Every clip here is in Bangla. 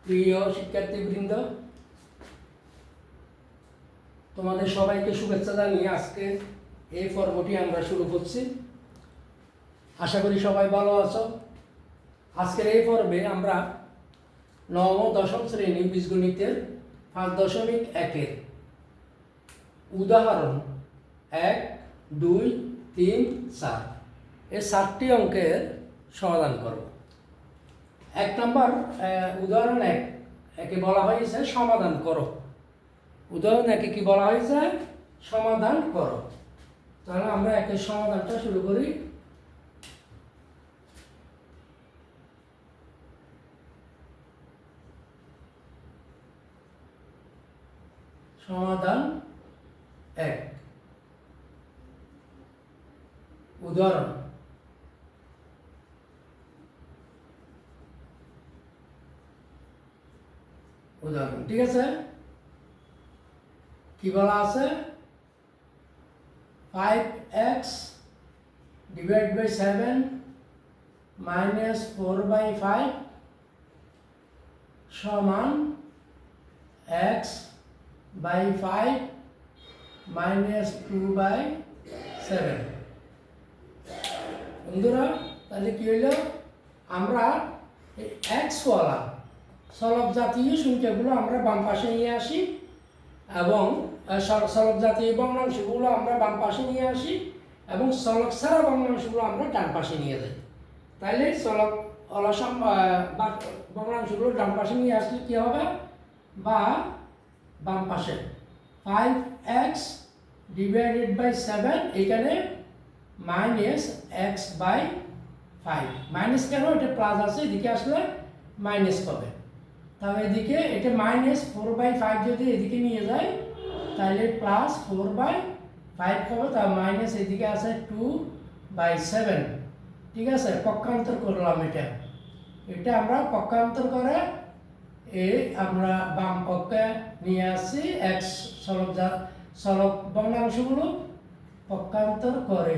প্রিয় শিক্ষার্থীবৃন্দ, তোমাদের সবাইকে শুভেচ্ছা জানিয়ে আজকে এই পর্বটি আমরা শুরু করছি। আশা করি সবাই ভালো আছো। আজকের এই পর্বে আমরা নবম ও দশম শ্রেণী বীজগণিতের 5.1 উদাহরণ 1, 2, 3, 4 এই 4টি অঙ্কের সমাধান করব। 1 নম্বর উদাহরণ 1 বলা হয়েছে সমাধান করো। উদাহরণ 1 কি বলা হয়েছে? সমাধান করো। তাহলে আমরা একের সমাধানটা শুরু করি। সমাধান 1 উদাহরণ ঠিক আছে। কি বলা আছে? 5x divided by 7 minus 4/5 সমান x by 5 minus 2/7। বন্ধুরা, তাহলে কি হইল? আমরা এই x ওয়ালা সলব জাতীয় সংখ্যাগুলো আমরা বাম পাশে নিয়ে আসি এবং সলব জাতীয় ভগ্নাংশগুলো আমরা বাম পাশে নিয়ে আসি এবং সলব ছাড়া ভগ্নাংশগুলো আমরা ডান পাশে নিয়ে যাই। তাইলে সলব ভগ্নাংশগুলো ডান পাশে নিয়ে আসলে কি হবে? বা বাম পাশে 5x ডিভাইডেড বাই 7 এখানে মাইনাস x বাই 5। মাইনাস কেন? এটা প্লাস আছে, এদিকে আসলে মাইনাস হবে। তাহলে এদিকে এটা মাইনাস 4/5 যদি এদিকে নিয়ে যায় তাহলে প্লাস 4/5 হবে। তার মাইনাস এদিকে আছে 2/7। ঠিক আছে, পক্ষান্তর করলাম। এটা আমরা পক্ষান্তর করে আমরা বাম পক্ষে নিয়ে আসছি x সলব ভগ্নাংশগুলো পক্ষান্তর করে,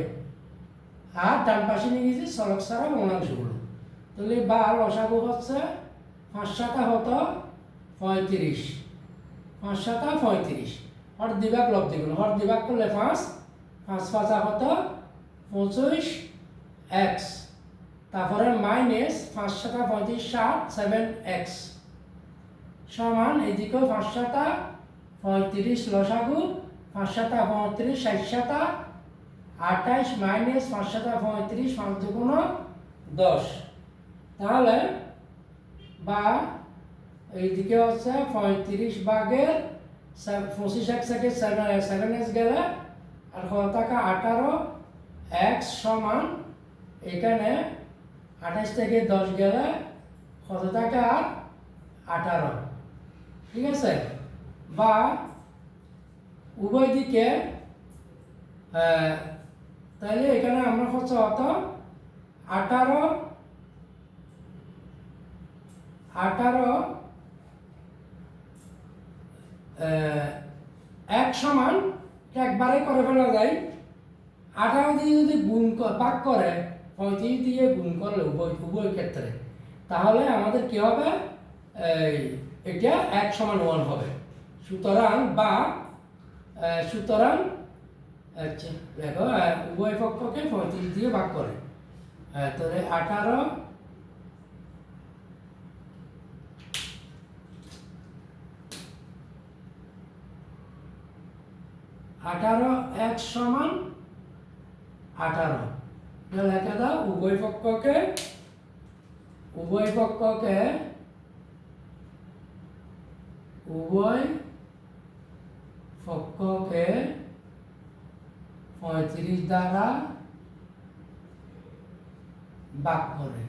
আর ডান পাশে নিয়ে গেছি সলব ছাড়া ভগ্নাংশগুলো। তাহলে বা লসাগু হচ্ছে 5 7 হতো 35, 5 7 35। হর দিবাক লব দ্বিগুণ, হর দিবাক করলে 5, 5 5 হতো 25x। তারপরে মাইনাস 5 7 35 7x সমান এদিকেও 5 7 35 লসাগু 5 7 35 60 7 28 মাইনাস 5 7 35 5 দুগুণ 10। তাহলে বা এইদিকে হচ্ছে 35 ভাগের 25x থেকে 7x গেলে আর কত টাকা 18x সমান এখানে 28 থেকে 10 গেলে কত টাকা? 18। ঠিক আছে। বা উভয় দিকে তাহলে এখানে আমরা হচ্ছে অত 18 এক সমান একবারে করে ফেলা যায়। 18 দিয়ে যদি গুণ ভাগ করে 35 দিয়ে গুণ করলে উভয় ক্ষেত্রে, তাহলে আমাদের কি হবে? এটা 1 সমান 1 হবে। সুতরাং আচ্ছা দেখো, উভয় পক্ষকে 35 দিয়ে ভাগ করে, তাহলে 18 x সমান 18। লেখা দাও উভয় পক্ষকে 35 দ্বারা ভাগ করে,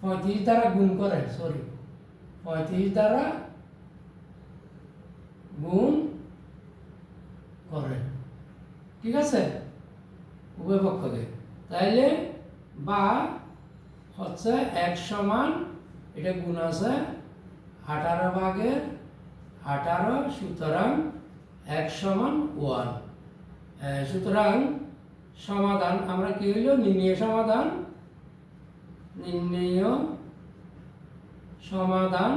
35 দ্বারা গুণ করে, 35 দ্বারা গুণ করে। ঠিক আছে, উভয় পক্ষকে। তাইলে বা হচ্ছে 1 সমান এটা গুণ আছে 18 ভাগের 18, সুতরাং 1 সমান 1। সুতরাং সমাধান আমরা কি হইল? নির্ণয় সমাধান সমাধান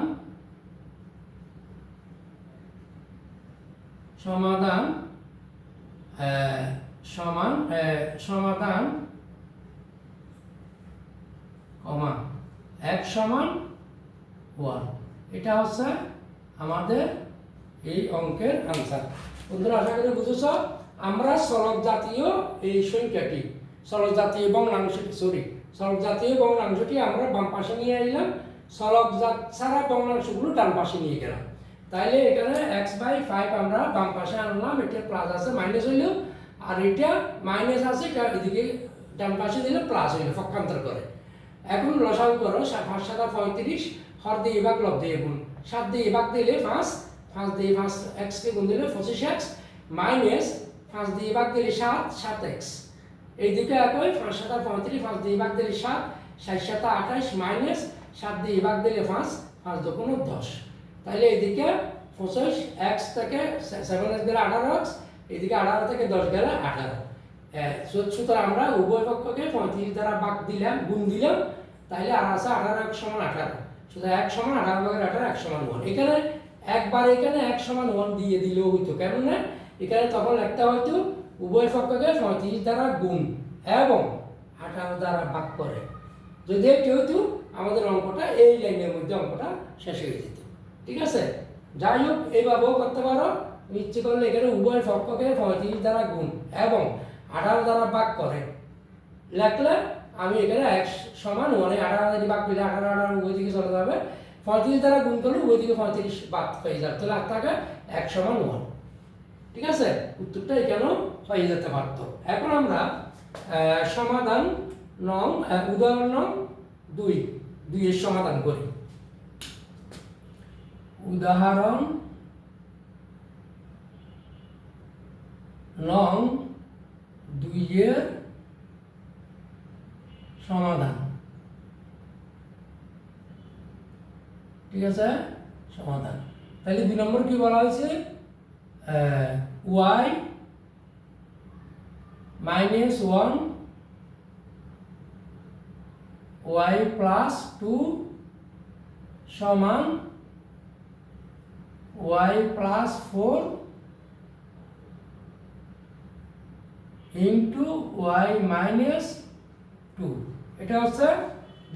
সমাধান সমাধান কমা x সমান 1। এটা হচ্ছে আমাদের এই অঙ্কের আনসার। বন্ধুরা আশা করি বুঝেছ। আমরা চলক জাতীয় এই সংখ্যাটি চলক জাতীয় ভগ্নাংশটি আমরা বাম পাশে নিয়ে এলাম, চলক ছাড়া ভগ্নাংশগুলো ডান পাশে নিয়ে গেলাম। তাইলে এখানে x/5 আমরা বাম পাশে আনলাম, এটা প্লাস আছে মাইনাস হইল, আর এটা মাইনাস আছে এদিকে ডান পাশে দিলে প্লাস হইল পক্ষান্তর করে। এখন লসাগু করো, 5 7 35, হর দিয়ে ভাগ লব দিয়ে গুণ, 7 দিয়ে ভাগ দিলে 5, 5 দিয়ে 5 x কে গুণ দিলে 25x, মাইনাস 5 দিয়ে ভাগ দিলে 7, 7x। এইদিকে একই 5 7 35, 5 দিয়ে ভাগ দিলে 7, 7 7 28, মাইনাস 7 দিয়ে ভাগ দিলে 5, 5 দুগুণ 10। তাহলে এইদিকে 25x থেকে 7x গেলে 18x, এইদিকে 18 থেকে 10 গেলে 18। সুতরাং আমরা উভয় পক্ষকে 35 দ্বারা ভাগ দিলাম, গুণ দিলাম, তাহলে আর আছে 18x সমান 18। সুতরাং x সমান 18 ভাগের 18, x সমান 1। এখানে একবার এখানে x সমান 1 দিয়ে দিলেও হইতো, কেমন না? এখানে তখন লিখতে হয়তো উভয় পক্ষকে 35 দ্বারা গুণ এবং 18 দ্বারা ভাগ করে। যদি এটি হইতো আমাদের অঙ্কটা এই লাইনের মধ্যে অঙ্কটা শেষ হয়ে যেত। ঠিক আছে, যাই হোক এইভাবেও করতে পারো। ইচ্ছে করলে এখানে উভয় পক্ষকে 35 দ্বারা গুণ এবং 18 দ্বারা ভাগ করে লিখলে আমি এখানে x সমান 1 এ 18 দ্বারা ভাগ করলে 18 18 উভয় দিকে চলে যাবে, 35 দ্বারা গুণ করলে উভয় দিকে 35 বাদ হয়ে যাবে, তাহলে আর থাকে x সমান 1। ঠিক আছে, উত্তরটা এখানেও হয়ে যেতে পারতো। এখন আমরা সমাধান উদাহরণ নং 2 এর সমাধান করি। উদাহরণ নং 2 এর সমাধান। ঠিক আছে, সমাধান। তাহলে 2 নম্বর কি বলা হয়েছে? y minus 1 y plus 2 সমান y plus 4 into y minus 2। এটা হচ্ছে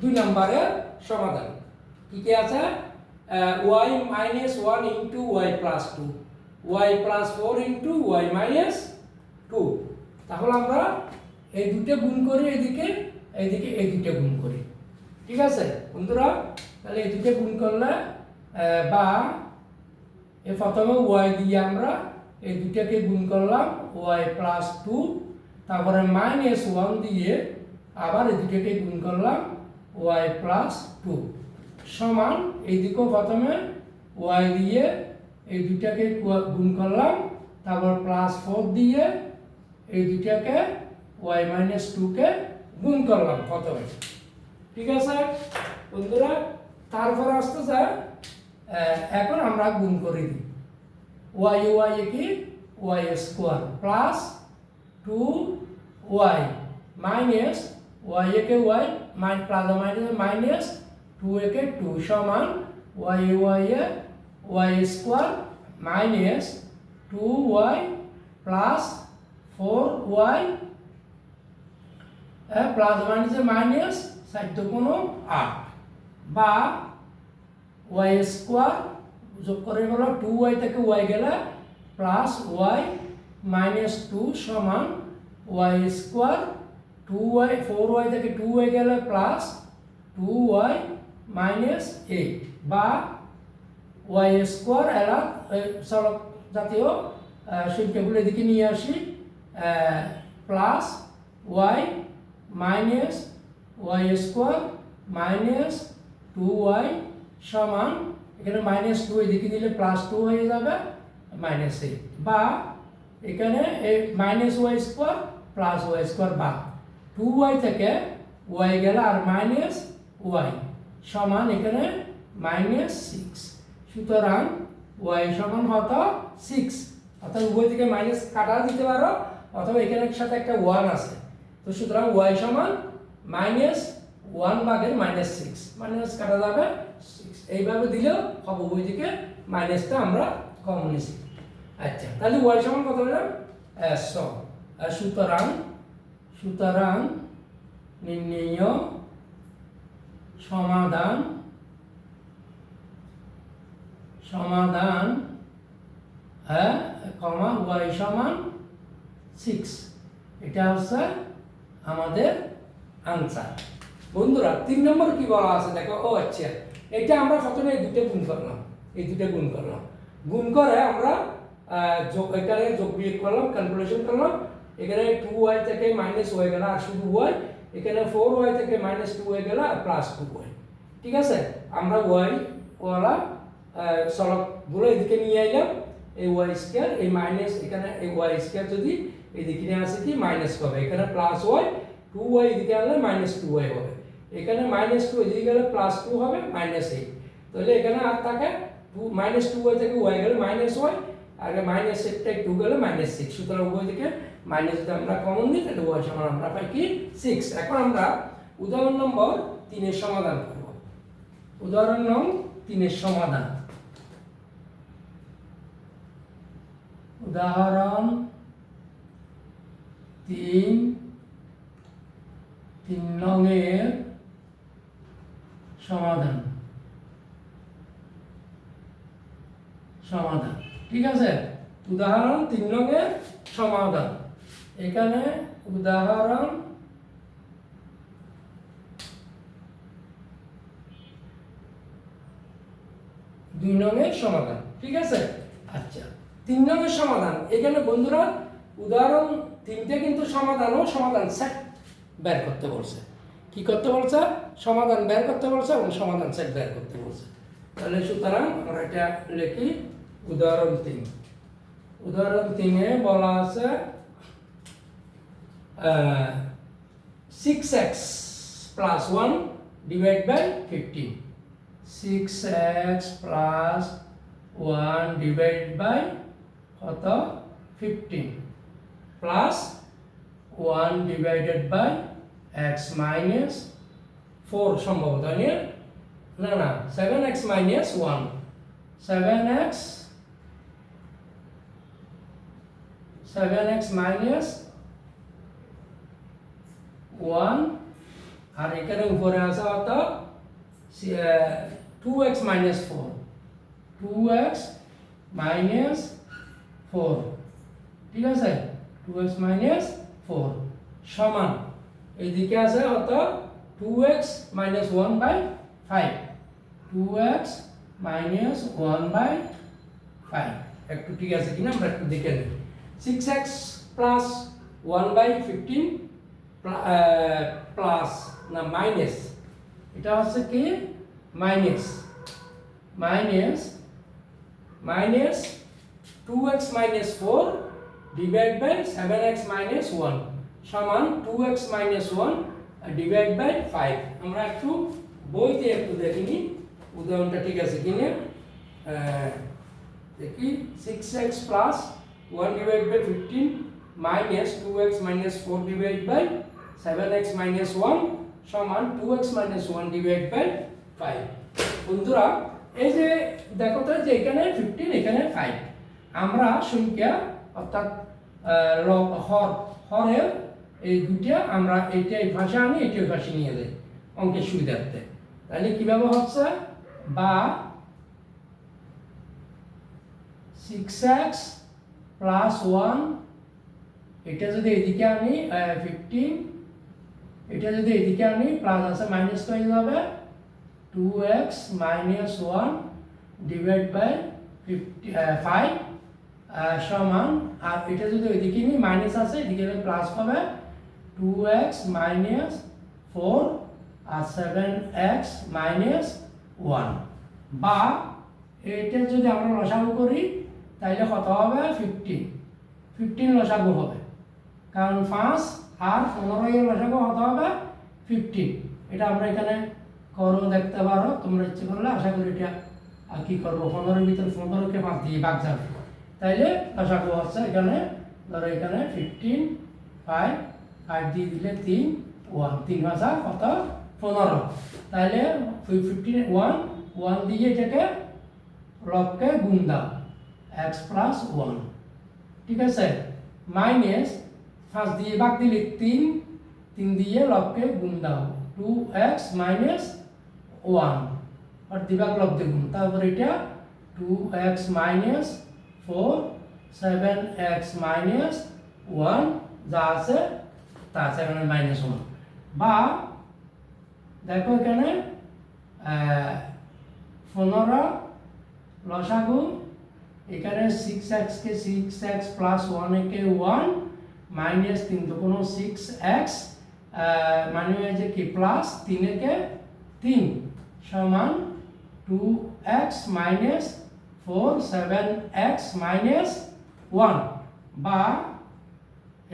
2 নম্বরের সমাধান। কি আছে? y minus 1 into y plus 2, y plus 4 into y minus 2। তাহলে আমরা এই দুটো গুণ করি, এদিকে এই দুটো গুণ করি। ঠিক আছে বন্ধুরা, তাহলে এই দুটো গুণ করলে বা এই প্রথমে y দিয়ে আমরা এই দুটোকে গুণ করলাম, y plus 2, তারপরে minus 1 দিয়ে আবার এই দুটোকে গুণ করলাম, y plus 2 সমান এইদিকেও প্রথমে y দিয়ে এই দুটাকে গুণ করলাম, তারপর প্লাস 4 দিয়ে এই দুটাকে y minus 2 কে গুণ করলাম প্রথমে। ঠিক আছে বন্ধুরা, তারপর আসতে যায় এখন আমরা গুণ করে দিই। y কি y square plus 2y minus y কে y প্লাস মাইনাস 2 কে 2 সমান y এ y square minus 2y plus 4y plus minus 7 দুগুণ 8 বা y স্কয়ার যোগ করে হলো 2y থেকে y গেলে প্লাস y মাইনাস 2 সমান y স্কয়ার 2y 4y থেকে 2y গেলে প্লাস 2y মাইনাস 8 বা y স্কয়ার এলা চলক জাতীয় সংখ্যাগুলো এদিকে নিয়ে আসি, plus y minus y square minus 2y সমান এখানে মাইনাস 2 এদিকে দিলে প্লাস 2 হয়ে যাবে মাইনাস 8 বা এখানে minus y square plus y square বাদ 2y থেকে y গেল আর মাইনাস y সমান এখানে মাইনাস 6। সুতরাং y সমান কত? 6। অর্থাৎ উভয় থেকে মাইনাস কাটা দিতে পারো অথবা এখানে সাথে একটা 1 আছে, তো সুতরাং y সমান মাইনাস 1 ভাগের -6 মাইনাস কাটা যাবে 6 এইভাবে দিলেও হবে ওইদিকে মাইনাসটা আমরা কমন নিছি। আচ্ছা তাহলে y সমান কত পেলাম s সুতরাং নির্ণেয় সমাধান কমা y সমান 6 এটা হচ্ছে আমাদের আনসার। বন্ধুরা 3 নম্বর কি বলা আছে দেখো। ও আচ্ছা এটা আমরা প্রথমে এই দুটো গুণ করলাম, গুণ করে আমরা এখানে যোগ বিয়োগ করলাম, ক্যালকুলেশন করলাম। এখানে 2y থেকে মাইনাস হয়ে গেল আর শুধু y, এখানে 4y থেকে -2 হয়ে গেল আর +2y। ঠিক আছে, আমরা y ওয়ালা সলভ গুলো এদিকে নিয়ে আইলাম। এই y স্কয়ার এই মাইনাস, এখানে এই y স্কয়ার যদি এদিকে নিয়ে আসে কি মাইনাস হবে, এখানে +y 2y এদিকে আনলে -2y হবে, এখানে -2 এদিকে গেলে +2 হবে -8। তাহলে এখানে আর থাকে 2y থেকে y গেলে -y আর -8 2 গেলে -6। সুতরাং উভয় দিকে মাইনাস যদি আমরা কমন নিই তাহলে y সমান আমরা পাই কি 6। এখন আমরা উদাহরণ নম্বর 3 এর সমাধান করব। উদাহরণ নম্বর 3 এর সমাধান। উদাহরণ 3 নংয়ের সমাধান। ঠিক আছে, উদাহরণ 3 নংয়ের সমাধান। এখানে উদাহরণ 2 নংয়ের সমাধান। ঠিক আছে, আচ্ছা 3 নংয়ের সমাধান। এখানে বন্ধুরা উদাহরণ 3টে কিন্তু সমাধান ও সমাধান সেট বের করতে বলছে। কি করতে বলছে? সমাধান বের করতে বলছে এবং সমাধান সেট বের করতে বলছে। তাহলে সুতরাং আমরা এটা লিখি উদাহরণ 3। উদাহরণ 3 এ বলা আছে 6x plus 1 divided by 15। 6x plus 1 divided by কত 15 plus 1 divided by x minus 4 সম্ভবত না 7x minus 1 7x minus 1 আর এখানে উপরে আছে কত 2x minus 4 2x minus 4। ঠিক আছে, 2x minus 4 সমান এইদিকে আছে কত 2x minus 1 by 5 2x minus 1 by 5। একটু ঠিক আছে কিনা আমরা একটু দেখে নিই। 6x plus 1 by 15 প্লাস না মাইনাস, এটা হচ্ছে কি minus 2x minus 4 divided by 7x minus 1 সমান 2x minus 1 divided by 5। আমরা একটু বইতে একটু দেখিনি উদাহরণটা ঠিক আছে কিনা দেখি। 6x plus 1 divided by 15 minus 2x minus 4 divided by 7x minus 1 সমান 2x minus 1 divided by 5। বন্ধুরা এই যে দেখো তো যে এখানে 15 এখানে 5, আমরা সংখ্যা অর্থাৎ হরের এই দুটো আমরা এইটাই ভাষা আনি এইটাই ভাষা নিয়ে যাই অঙ্কের সুবিধার্থে। তাহলে কিভাবে হচ্ছে বা 6x plus 1 এটা যদি এদিকে আনি 15, এটা যদি এদিকে আনি প্লাস আছে মাইনাস হয়ে যাবে 2x minus 1 divided by 5 সমান, আর এটা যদি ওইদিকে নিই মাইনাস আছে এদিকে প্লাস হবে 2x minus 4 আর 7x minus 1। বা এটা যদি আমরা লসাগু করি তাহলে কত হবে 15 লসাগু হবে, কারণ 5 আর 15 এর লসাগু কত হবে 15। এটা আমরা এখানে করো দেখতে পারো তোমরা ইচ্ছে করলে, আশা করি এটা কি করবো 15 ভিতর 15কে 5 দিয়ে ভাগ যাবে, তাইলে লসাগু হচ্ছে এখানে ধরো এখানে 15 5 দিয়ে দিলে 3 1 3 ভাষা কত 15, তাহলে 15 1 দিয়ে এটাকে লবকে গুণ দাও x প্লাস 1, ঠিক আছে, মাইনাস 5 দিয়ে ভাগ দিলে 3 দিয়ে লবকে গুণ দাও 2x মাইনাস 1 আর দিবাক লব দিয়ে গুণ, তারপর এটা 2x মাইনাস 4 7x মাইনাস 1 যা আছে তা আছে এখানে মাইনাস 1, বা দেখো এখানে 15 লসাগু, এখানে 6x কে 6x প্লাস 1 কে 1 মাইনাস 3 তো কোনো 6x মানে যে কি প্লাস 3 কে 3 সমান 2x মাইনাস 4 7x মাইনাস 1, বা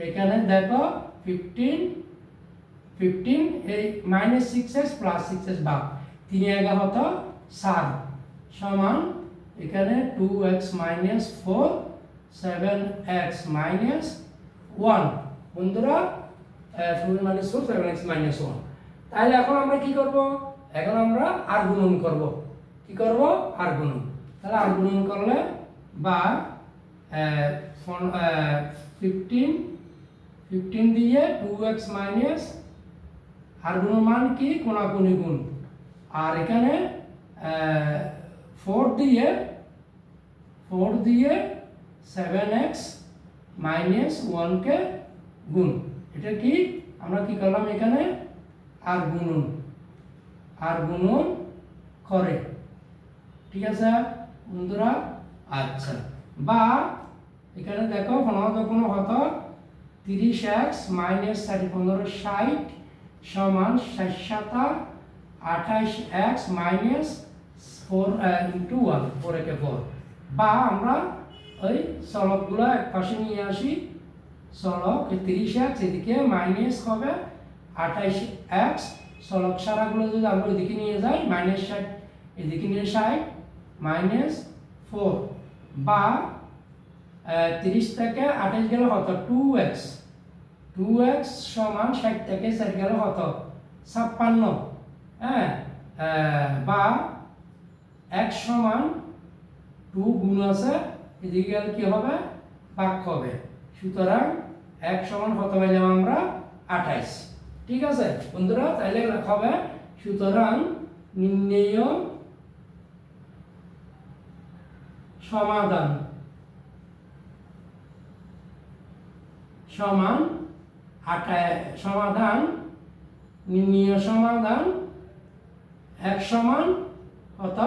এখানে দেখো 15 এই মাইনাস 6x প্লাস 6x ভাগ 3 এগা হতো 4 সমান এখানে 2x মাইনাস 4 7x মাইনাস 1, বন্ধুরা 2 মাইনাস 4 7x মাইনাস 1। তাহলে এখন আমরা কি করব, এখন আমরা আর গুণন করব, কি করব আর গুণন, তাহলে আর গুণন করলে বা 15 দিয়ে 2x মাইনাস আর গুণন মান কি কোণাকুণি গুণ, আর এখানে 4 দিয়ে 7x মাইনাস 1 কে গুণ, এটা কি আমরা কি করলাম এখানে আর গুণন করে, ঠিক আছে বন্ধুরা। আচ্ছা, বা এখানে দেখো 15 কোনো হতো 30x মাইনাস 15 60 সমান 60 28x মাইনাস 4 ইন্টু 1 4 একে 4, বা আমরা ওই চলকগুলো এক পাশে নিয়ে আসি, চলক 30x এদিকে মাইনাস হবে 28x, চলক সারাগুলো যদি আমরা ওইদিকে নিয়ে যাই মাইনাস 60 এদিকে নিয়ে 60 মাইনাস 4, বা 30 থেকে 28 গেলে হতো 2x সমান 60 থেকে 4 গেলে হতো 56, হ্যাঁ, বা x সমান 2 গুণ আছে এদিকে গেলে কি হবে ভাগ হবে, সুতরাং x সমান কত পাইলাম আমরা 28, ঠিক আছে বন্ধুরা। তাহলে হবে সুতরাং নির্ণেয় সমাধান সমান নির্ণেয় সমাধান x সমান কত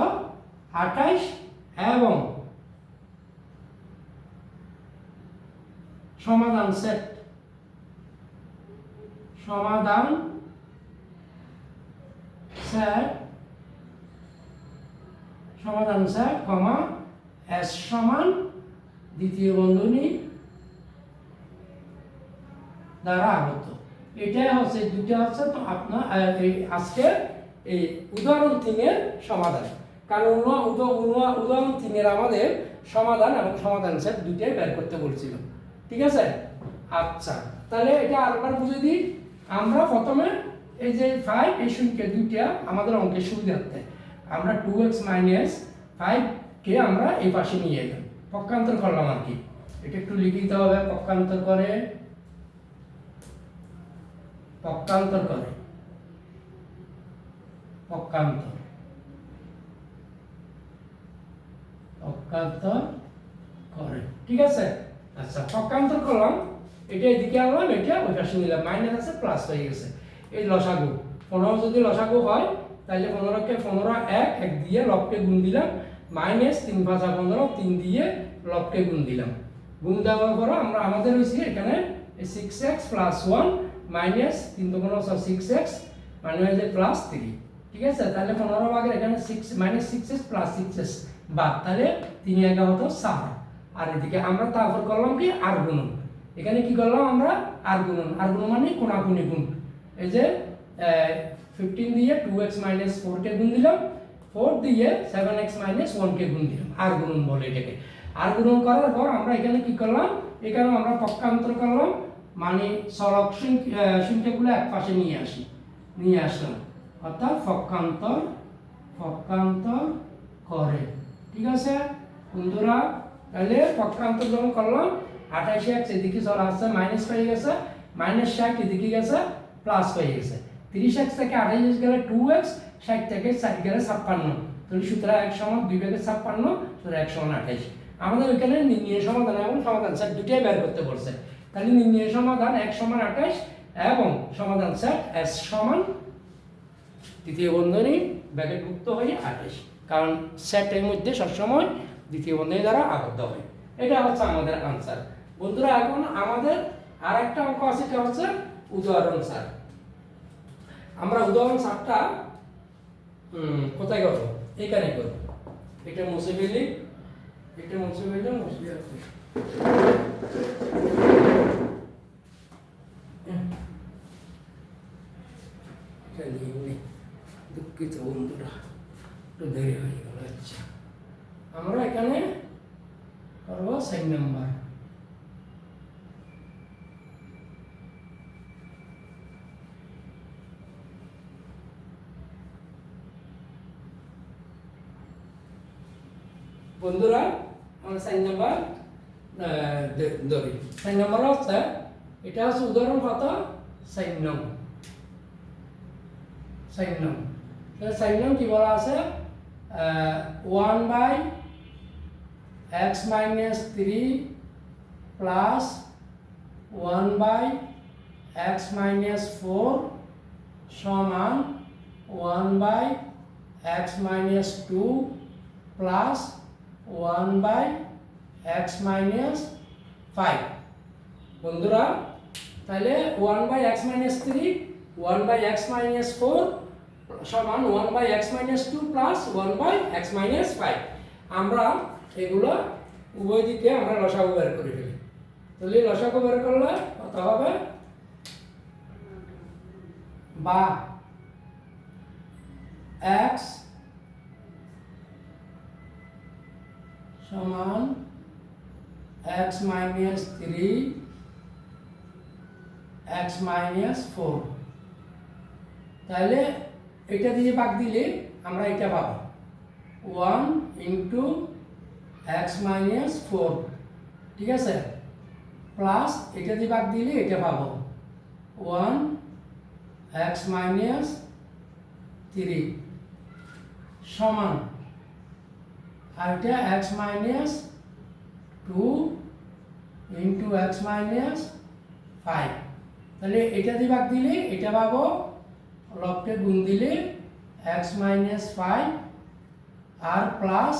28 এবং সমাধান সেট কমা s সমান দ্বিতীয় বন্ধনী দ্বারা আবদ্ধ। এটাই হচ্ছে দুটো হচ্ছে তো আপনার আজকে এই উদাহরণ 3 এর সমাধান, কারণ উদাহরণ 3 এর আমাদের সমাধান এবং সমাধান সেট দুটোই বের করতে বলছিল, ঠিক আছে। আচ্ছা, তাহলে এটা আরেকবার বুঝে দিই, আমরা প্রথমে এই যে 5 এই সংখ্যা দুইটা আমাদের অঙ্কের সুবিধার্থে আমরা 2x মাইনাস 5 কে আমরা এই পাশে নিয়ে এলাম, পক্ষান্তর করলাম আর কি, এটা একটু লিখে দিতে হবে, পক্ষান্তর করে ঠিক আছে। আচ্ছা, পক্ষান্তর করলাম, এটা এদিকে আনলাম, এটা ওই পাশে নিলাম, মাইনাস আছে প্লাস হয়ে গেছে। এই লসাগু 15 যদি লসাগু হয় তাহলে 15 কে 15 1 দিয়ে লবকে গুণ দিলাম, মাইনাস 3 × 5 = 15 3 দিয়ে লবকে গুণ দিলাম, গুণ দেওয়ার পর আমরা আমাদের হইছে এখানে 6x প্লাস 1 মাইনাস 3 × 6x মানে হয়ে যায় প্লাস 3, ঠিক আছে। তাহলে 15 ভাগের এখানে 6 মাইনাস 6x প্লাস 6x বাদ, তাহলে 3 একা হতো 4, আর এদিকে আমরা তারপর করলাম কি আর গুণন, এখানে কি করলাম আমরা আর গুণন মানে কোণাকুণি গুণ, এই যে 15 দিয়ে 2x মাইনাস 4 কে গুণ দিলাম, 4 দিয়ে 7x মাইনাস 1 কে গুণ দিলাম, আর গুণন বলে এটাকে। আর গুণন করার পর আমরা এখানে কি করলাম, এখানে আমরা পক্ষান্তর করলাম, মানে চলক সংখ্যাগুলো এক পাশে নিয়ে আসলাম, অর্থাৎ পক্ষান্তর করে। ঠিক আছে বন্ধুরা, তাহলে পক্ষান্তর যখন করলাম 28x এদিকে চলে আসছে মাইনাস হয়ে গেছে, -60 এদিকে গেছে প্লাস হয়ে গেছে। 30x থেকে 28 গেলে 2x, 60 থেকে 4 গেলে 56, তাহলে সুতরাং 1 সমান 2 ভাগে 56, সুতরাং 1 সমান 28। আমাদের ওইখানে নির্ণয় সমাধান এবং সমাধান সেট দুটোই বের করতে বলছে, তাহলে নির্ণয় সমাধান 1 সমান 28 এবং সমাধান সেট s সমান দ্বিতীয় বন্ধনী ব্র্যাকেটভুক্ত হয়ে 28, কারণ সেটের মধ্যে সবসময় দ্বিতীয় বন্ধনী দ্বারা আবদ্ধ হয়। এটা হচ্ছে আমাদের আনসার বন্ধুরা। এখন আমাদের আরেকটা অঙ্ক আছে, এটা হচ্ছে উদাহরণ 4। আমরা উদাহরণ 4টা কোথায় করব? এখানে করব। এটা মুছে ফেলি, দুঃখিত বন্ধুরা, একটু দেরি হয়ে গেল। আচ্ছা, আমরা এখানে করব 6 নম্বর। বন্ধুরা আমরা 6 নম্বর ধরি। 6 নম্বর হচ্ছে, এটা হচ্ছে উদাহরণ কত? 6 নং। 6 নং কি বলা আছে? 1/x - 3 প্লাস 1/x - 4 সমান 1/x - 2 প্লাস 1/x - 5। বন্ধুরা তাহলে 1/x - 3, 1/x - 4 সমান 1/x - 2 প্লাস 1/x - 5। আমরা এগুলো উভয় দিকে আমরা লসাগু বের করে ফেলি। তাহলে লসাগু বের করলে কত হবে? বা x সমান x - 3 x - 4। তাহলে এটা দিয়ে ভাগ দিলে আমরা এটা পাবো 1 × x - 4, ঠিক আছে, প্লাস এটা দিয়ে ভাগ দিলে এটা পাবো 1 x - 3 সমান আর এটা x - 2 × x - 5। তাহলে এটা দিয়ে ভাগ দিলে এটা পাবো, লবকে গুণ দিলে x - 5 আর প্লাস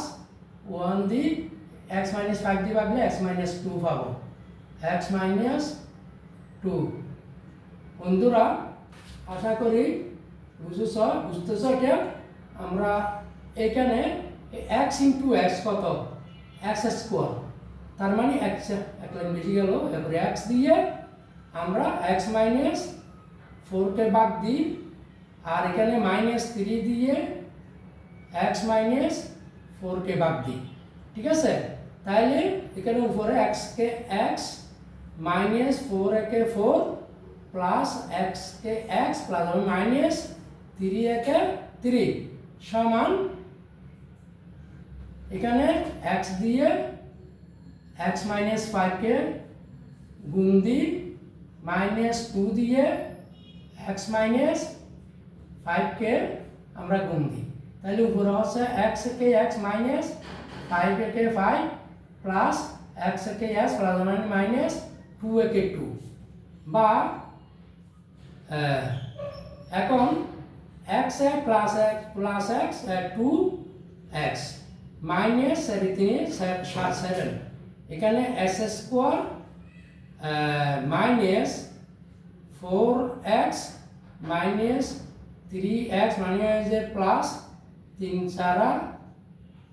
1 দিয়ে x - 5 দিয়ে ভাগলে x - 2 পাবো, x - 2। বন্ধুরা আশা করি বুঝতেছ এটা। আমরা এখানে x × x কত? x², তার মানে x এক লাইন বেশি গেল। এরপরে x দিয়ে আমরা x - 4 কে ভাগ দিই, আর এখানে -3 দিয়ে x - 4 কে ভাগ দিই, ঠিক আছে। তাইলে এখানে উপরে x কে x, -4 একে 4 প্লাস x কে x প্লাস -3 একে 3 সমান এখানে x দিয়ে x - 5 কে গুণ দিই, -2 দিয়ে x - 5 কে আমরা গুণ দিই। তাহলে উপরে হচ্ছে x কে x মাইনাস 5 কে 5 প্লাস x কে x প্লাস -2 কে 2, বা এখন x plus x 2x minus 7 এখানে s² minus 4x minus 3x মানে যে প্লাস 3 4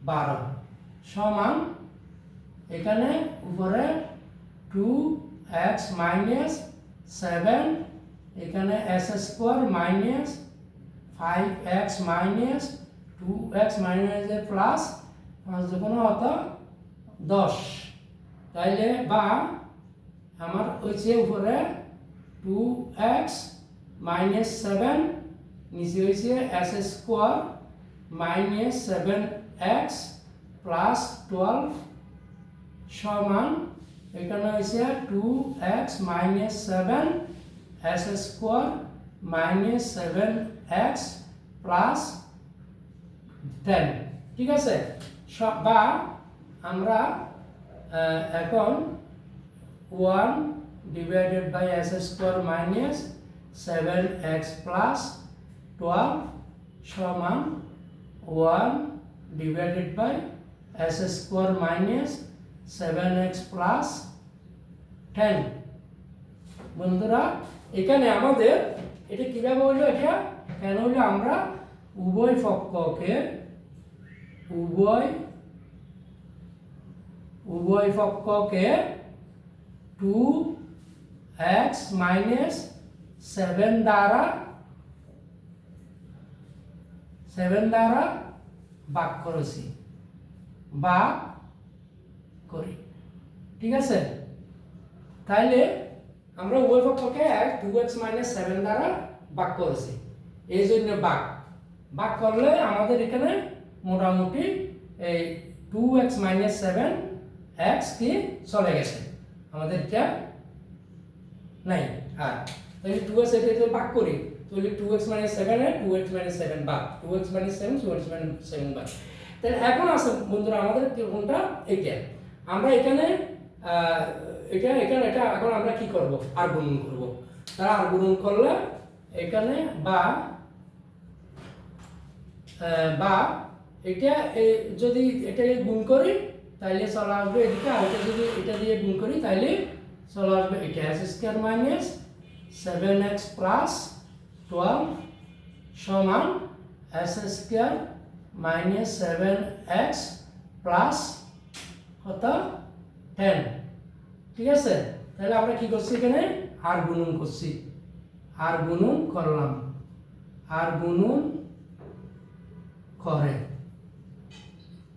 12 সমান এখানে উপরে 2x মাইনাস 7 এখানে s² minus 5x minus 2x minus যে প্লাস যখন হতো 10। তাইলে বা আমার হচ্ছে উপরে 2x মাইনাস 7 নিচে হয়েছে S square minus 7x plus 12 সমান এখানে হয়েছে 2x minus 7 S square minus 7x plus 10। ঠিক আছে, বা আমরা এখন 1 divided by S square minus 7x plus 12 সমান 1 divided by S square minus 7x plus 10। বন্ধুরা এখানে আমাদের এটা কিভাবে হইলো, এটা কেন হইলো, আমরা উভয় পক্ষকে উভয় পক্ষকে 2x মাইনাস 7 দ্বারা ভাগ করেছি, ভাগ করি। ঠিক আছে, তাইলে আমরা উভয় পক্ষকে 2x মাইনাস 7 দ্বারা ভাগ করেছি, এই জন্য ভাগ করলে আমাদের এখানে মোটামুটি এই 2x মাইনাস 7x কি চলে গেছে, আমাদের এটা নাই। আর তাহলে 2x এটা ভাগ করি, তাহলে 2x মাইনাস 7 এর 2x মাইনাস 7 ভাগ 2x মাইনাস 7 2x মাইনাস 7 ভাগ। তাহলে এখন আছে বন্ধুরা আমাদের কোনটা, এটা আমরা এখানে এটা এখন আমরা কি করব, আর গুণন করব। তারা আর গুণন করলে এখানে বা এটা যদি এটাকে গুণ করি তাহলে চলে আসবে এদিকে, আর এটা যদি এটা দিয়ে গুণ করি তাহলে চলে আসবে এটা S square minus 7x plus 12 সমান S square minus 7x plus কত 10। ঠিক আছে, তাহলে আমরা কি করছি, এখানে আর গুণন করছি, আর গুণন করলাম, আর গুণন করে।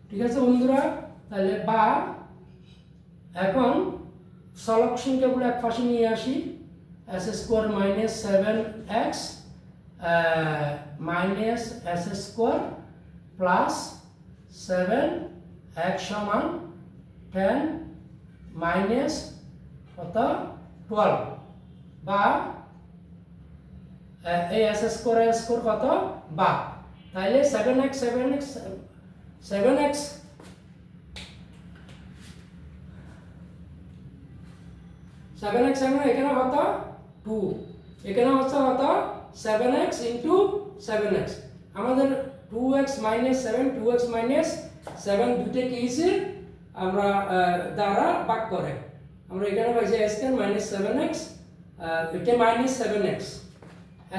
ঠিক আছে বন্ধুরা, তাহলে বা এখন চলক সংখ্যাগুলো এক পাশে নিয়ে আসি, S square minus 7x minus S square plus 7x সমান 10 মাইনাস কত 12 বা এই এস স্কোয়ার কত বা, তাহলে 7x এখানে কত 2, এখানে হচ্ছে কত 7x ইন্টু 7x, আমাদের 2x মাইনাস 7 2x মাইনাস 7 দুটো কি হয়েছে আমরা দ্বারা ভাগ করে, আমরা এখানে পাইছি s স্কয়ার মাইনাস 7x, এটা minus 7x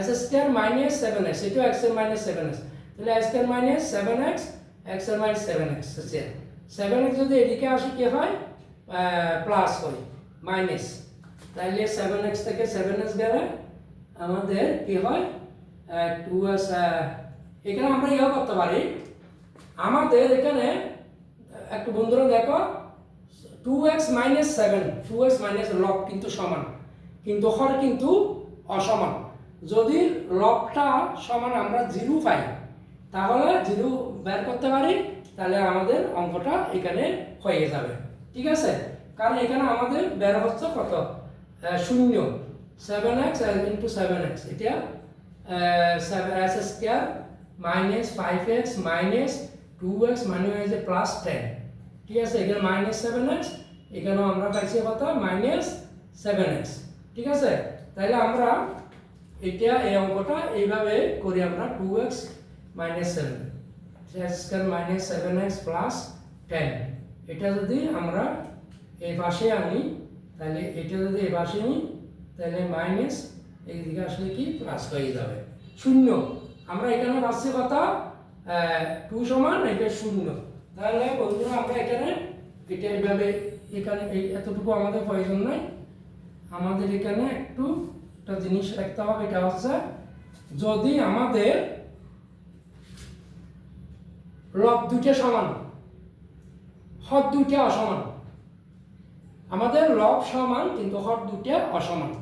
s square minus 7x, এটা x এর মাইনাস 7x, তাহলে s square minus 7x x এর মাইনাস 7x আছে, 7x যদি এদিকে আসে কি হয় প্লাস হয় মাইনাস, তাহলে 7x থেকে 7x গেলে আমাদের কি হয় 2s। এখানে আমরা ইয়া করতে পারি, আমাদের এখানে একটু বন্ধুরা দেখো 2x মাইনাস 7 2x মাইনাস লব কিন্তু সমান, কিন্তু হর কিন্তু অসমান। যদি লবটা সমান আমরা 0 পাই তাহলে 0 বের করতে পারি, তাহলে আমাদের অঙ্কটা এখানে হয়ে যাবে। ঠিক আছে, কারণ এখানে আমাদের বের হচ্ছে কত 0, 7x ইন্টু 7x, এটা 7s square minus 5x minus 2x মানে হয়েছে প্লাস 10। ঠিক আছে, এখানে মাইনাস 7x, এখানেও আমরা পাইছি কত মাইনাস 7x। ঠিক আছে, তাহলে আমরা এটা এই অঙ্কটা এইভাবে করি, আমরা 2x minus 7 s square minus 7x plus 10, এটা যদি আমরা এই পাশে আনি তাহলে এটা যদি এই পাশে নিই তাহলে মাইনাস এইদিকে আসলে কি প্লাস হয়ে যাবে 0। আমরা এখানে পাচ্ছি কত 2 সমান এটা 0। তাহলে বন্ধুরা আমরা এখানে এটা এইভাবে এখানে এই এতটুকু আমাদের প্রয়োজন নাই, আমাদের এখানে একটু একটা জিনিস রাখতে হবে, এটা হচ্ছে যদি আমাদের লব দুইটা সমান হর দুইটা অসমান, আমাদের লব সমান কিন্তু হর দুইটা অসমান,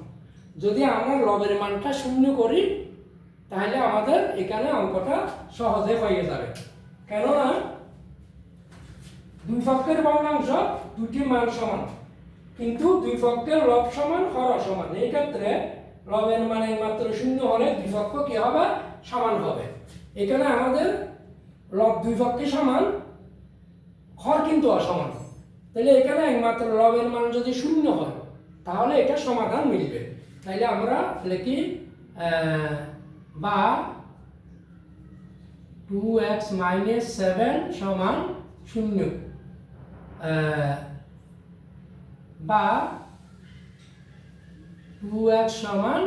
যদি আমরা লবের মানটা 0 করি তাহলে আমাদের এখানে অঙ্কটা সহজে হয়ে যাবে। কেননা দুই পক্ষের ভগ্নাংশ দুটি মান সমান, কিন্তু দুই পক্ষের লব সমান হর সমান। এই ক্ষেত্রে লবের মান একমাত্র শূন্য হলে দুই পক্ষ কি হবে? সমান হবে। এখানে আমাদের লব দুই পক্ষে সমান, হর কিন্তু অসমান। তাহলে এখানে একমাত্র লবের মান যদি শূন্য হয় তাহলে এটা সমাধান মিলবে। তাইলে আমরা লিখি বা 2x - 7 সমান 0, বা 2x সমান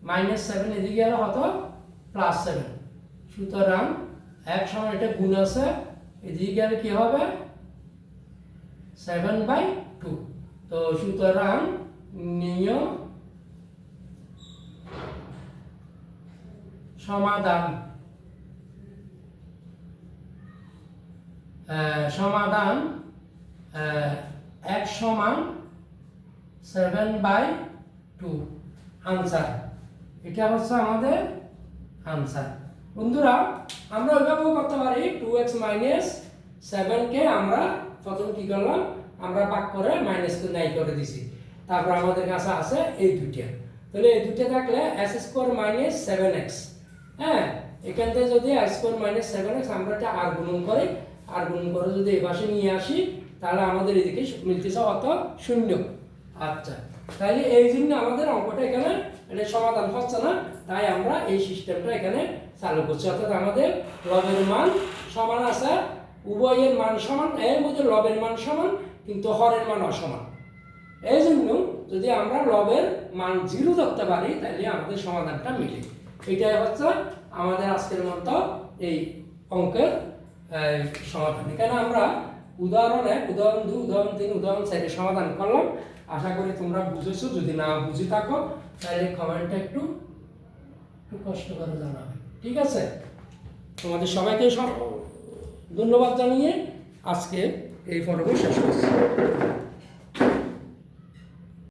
-7 এদিকে গেলে হতো +7। সুতরাং এক সমান এটা গুণ আছে, এদিকে গেলে কি হবে? 7/2। তো সুতরাং নিয় সমাধান x সমান 7/2 আনসার। এটা হচ্ছে আমাদের আনসার। বন্ধুরা, আমরা ওইভাবেও করতে পারি। 2x - 7 কে আমরা প্রথম কি করলাম? আমরা ভাগ করে মাইনাস করে নাই করে দিছি। তারপর আমাদের কাছে আছে এই দুইটা। তাহলে এই দুইটা থাকলে s² - 7x, হ্যাঁ, এখান থেকে যদি s² - 7x আমরা এটা আর গুণন করি, আর গুণন করে যদি এই পাশে নিয়ে আসি তাহলে আমাদের এদিকে মিলতেছে অত 0। আচ্ছা, তাহলে এই জন্য আমাদের অঙ্কটা এখানে এটা সমাধান হচ্ছে না, তাই আমরা এই সিস্টেমটা এখানে চালু করছি। অর্থাৎ আমাদের লবের মান সমান আছে, উভয়ের মান সমান, এর মধ্যে লবের মান সমান কিন্তু হরের মান অসমান। এই জন্য যদি আমরা লবের মান 0 ধরতে পারি তাহলে আমাদের সমাধানটা মিলে। এটাই হচ্ছে আমাদের আজকের মতো এই অঙ্কের সমাধান। এখানে আমরা উদাহরণ 1, উদাহরণ 2, উদাহরণ 3, উদাহরণ 4 সমাধান করলাম। আশা করি তোমরা বুঝেছো। যদি না বুঝে থাকো তাহলে কমেন্টে একটু কষ্ট করে জানাবে, ঠিক আছে? তোমাদের সবাইকে ধন্যবাদ জানিয়ে আজকে এই পর্ব শেষ করছি।